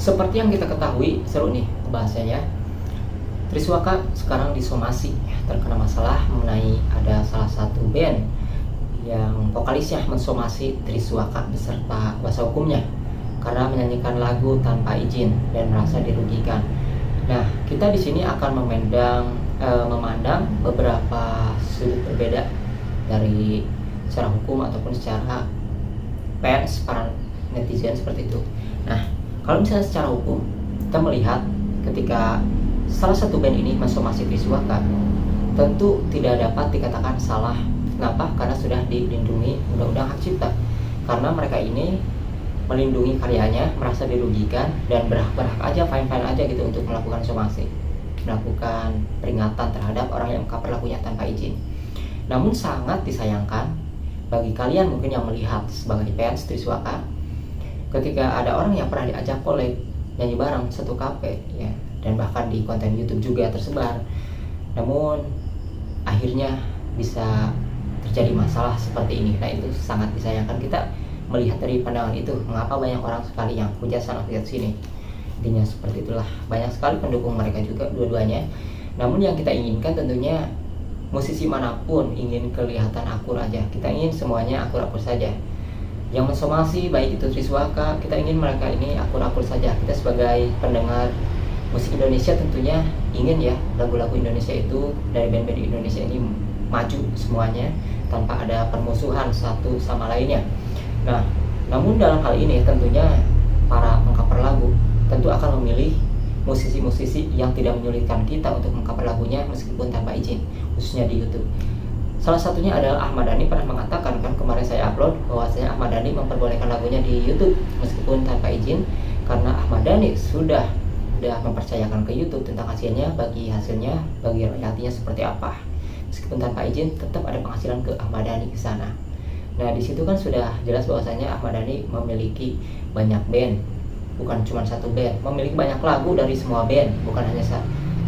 Seperti yang kita ketahui, seru nih bahasanya. Triswaka sekarang disomasi, terkena masalah mengenai ada salah satu band yang vokalisnya mensomasi Triswaka beserta kuasa hukumnya karena menyanyikan lagu tanpa izin dan merasa dirugikan. Nah, kita di sini akan memandang beberapa sudut berbeda dari secara hukum ataupun secara fans, para netizen seperti itu. Nah, kalau misalnya secara hukum, kita melihat ketika salah satu band ini mensomasi Triswaka, tentu tidak dapat dikatakan salah. Kenapa? Karena sudah dilindungi Undang-Undang Hak Cipta. Karena mereka ini melindungi karyanya, merasa dirugikan, dan berhak aja, fine-fine aja gitu untuk melakukan somasi, melakukan peringatan terhadap orang yang mengcover lagunya tanpa izin. Namun sangat disayangkan bagi kalian mungkin yang melihat sebagai fans Triswaka, ketika ada orang yang pernah diajak collab nyanyi bareng satu kafe ya, dan bahkan di konten YouTube juga tersebar, namun akhirnya bisa terjadi masalah seperti ini. Nah, itu sangat disayangkan. Kita melihat dari pandangan itu, mengapa banyak orang sekali yang puja sangat lihat sini. Intinya seperti itulah, banyak sekali pendukung mereka juga dua-duanya. Namun yang kita inginkan tentunya musisi manapun ingin kelihatan akur aja. Kita ingin semuanya akur-akur saja. Yang mensomasi baik itu Triswaka, kita ingin mereka ini akur-akur saja. Kita sebagai pendengar musik Indonesia tentunya ingin ya lagu-lagu Indonesia itu dari band-band Indonesia ini maju semuanya tanpa ada permusuhan satu sama lainnya. Nah, namun dalam hal ini tentunya para pengcover lagu tentu akan memilih musisi-musisi yang tidak menyulitkan kita untuk mengcover lagunya meskipun tanpa izin, khususnya di YouTube. Salah satunya adalah Ahmad Dhani pernah mengatakan, kan kemarin saya upload bahwasanya Ahmad Dhani memperbolehkan lagunya di YouTube meskipun tanpa izin, karena Ahmad Dhani sudah mempercayakan ke YouTube tentang hasilnya, bagi royaltinya seperti apa. Meskipun tanpa izin tetap ada penghasilan ke Ahmad Dhani ke sana. Nah, di situ kan sudah jelas bahwasanya Ahmad Dhani memiliki banyak band, bukan cuma satu band, memiliki banyak lagu dari semua band, bukan hanya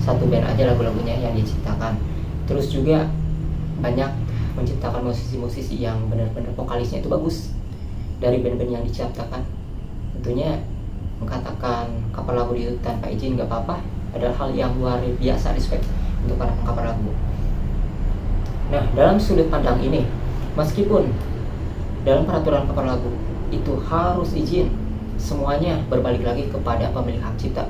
satu band aja lagu-lagunya yang diciptakan. Terus juga banyak menciptakan musisi-musisi yang benar-benar vokalisnya itu bagus dari band-band yang diciptakan. Tentunya mengatakan cover lagu di YouTube tanpa izin gak apa-apa adalah hal yang luar biasa, respect untuk para pengcover lagu. Nah, dalam sudut pandang ini, meskipun dalam peraturan cover lagu itu harus izin, semuanya berbalik lagi kepada pemilik hak cipta.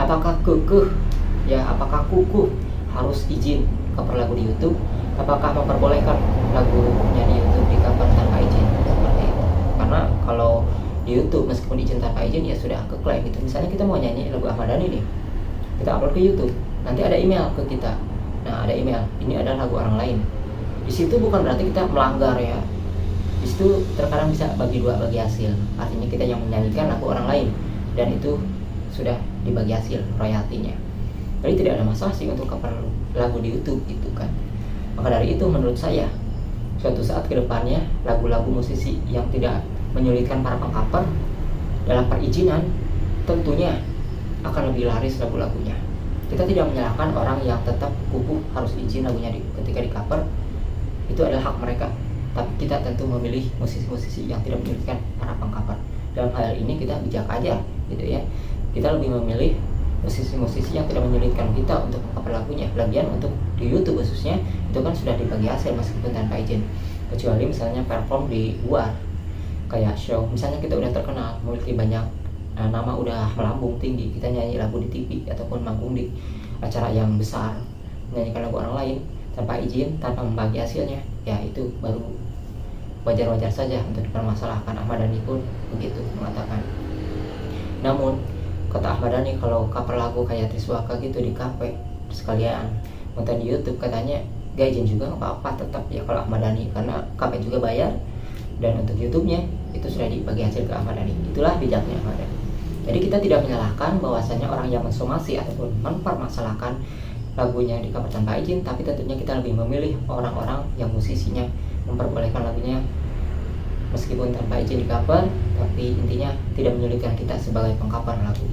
Apakah apakah kukuh harus izin cover lagu di YouTube? Apakah memperbolehkan lagunya di YouTube di cover tanpa izin? Seperti itu. Karena kalau di YouTube meskipun izin tanpa izin ya sudah keklaim gitu. Misalnya kita mau nyanyi lagu Ahmad Dhani nih, kita upload ke YouTube, nanti ada email ke kita. Nah, ada email, ini adalah lagu orang lain. Di situ bukan berarti kita melanggar ya. Di situ terkadang bisa bagi hasil. Artinya kita yang menyanyikan lagu orang lain dan itu sudah dibagi hasil royaltinya. Jadi tidak ada masalah sih untuk cover lagu di YouTube gitu kan. Maka dari itu menurut saya suatu saat ke depannya lagu-lagu musisi yang tidak menyulitkan para pengcover dalam perizinan tentunya akan lebih laris lagu-lagunya. Kita tidak menyalahkan orang yang tetap kukuh harus izin lagunya ketika di cover, itu adalah hak mereka. Tapi kita tentu memilih musisi-musisi yang tidak menyulitkan para pengcover. Dalam hal ini kita bijak aja gitu ya. Kita lebih memilih musisi-musisi yang tidak menyulitkan kita untuk mengcover lagunya. Lagian untuk di YouTube khususnya itu kan sudah dibagi hasil meskipun tanpa izin. Kecuali misalnya perform di luar kayak show, misalnya kita udah terkenal, memiliki banyak nama, udah melambung tinggi, kita nyanyi lagu di TV ataupun manggung di acara yang besar, menyanyikan lagu orang lain tanpa izin, tanpa membagi hasilnya, ya itu baru wajar-wajar saja untuk dipermasalahkan. Ahmad Dhani pun begitu mengatakan. Namun kata Ahmad Dhani, kalau cover lagu kayak Triswaka gitu di kafe sekalian nonton di YouTube, katanya gak izin juga nggak apa-apa tetap ya kalau Ahmad Dhani, karena kafe juga bayar dan untuk YouTube-nya itu sudah dibagi hasil ke Ahmad Dhani. Itulah bijaknya Ahmad Dhani. Jadi kita tidak menyalahkan bahwasanya orang yang mensomasi ataupun mempermasalahkan lagunya di cover tanpa izin, tapi tentunya kita lebih memilih orang-orang yang musisinya memperbolehkan lagunya meskipun tanpa izin di cover, tapi intinya tidak menyulitkan kita sebagai pengcover lagu.